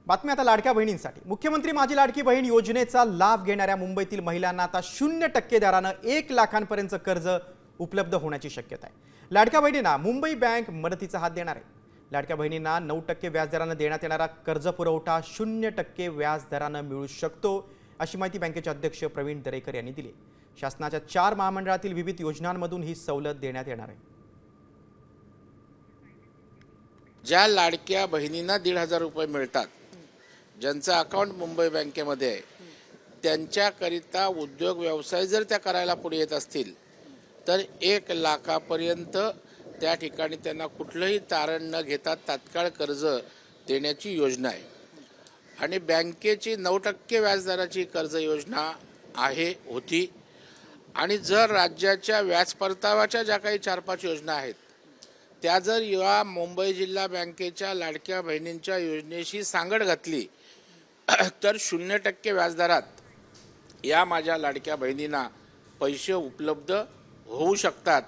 बातमी आता लाडक्या बहिणींसाठी। मुख्यमंत्री माझी लाडकी बहीण योजनेचा लाभ घेणाऱ्या मुंबईतील महिलांना आता 0% दराने 1 लाखांपर्यंत कर्ज उपलब्ध होण्याची शक्यता आहे। लाडक्या बहिणींना मुंबई बँक मदतीचा हात देणार आहे। लाडक्या बहिणींना 9% व्याजदराने देण्यात येणारा कर्ज पुरवठा 0% व्याजदराने मिळू शकतो, अशी माहिती बँकेचे अध्यक्ष प्रवीण दरेकर यांनी दिली। शासनाच्या 4 महामंडळातील विविध योजनांमधून ही सवलत देण्यात येणार आहे। ज्या लाडक्या बहिणींना 1,500 रुपये मिळतात, ज्यांचं अकाउंट मुंबई बँकेमध्ये आहे, त्यांच्याकरिता उद्योग व्यवसाय जर त्या करायला पुढे येत असतील तर 1 लाखापर्यंत त्या ठिकाणी त्यांना कुठलंही तारण न घेता तात्काळ कर्ज देण्याची योजना आहे। आणि बँकेची 9% व्याजदराची कर्ज योजना होती। आणि जर राज्याच्या व्याज परताव्याच्या ज्या काही 4-5 योजना आहेत त्या जर या मुंबई जिल्हा बँकेच्या लाडक्या बहिणींच्या योजनेशी सांगड घातली तर 0% व्याजदरात या माझ्या लाडक्या बहिणींना पैसे उपलब्ध होऊ शकतात।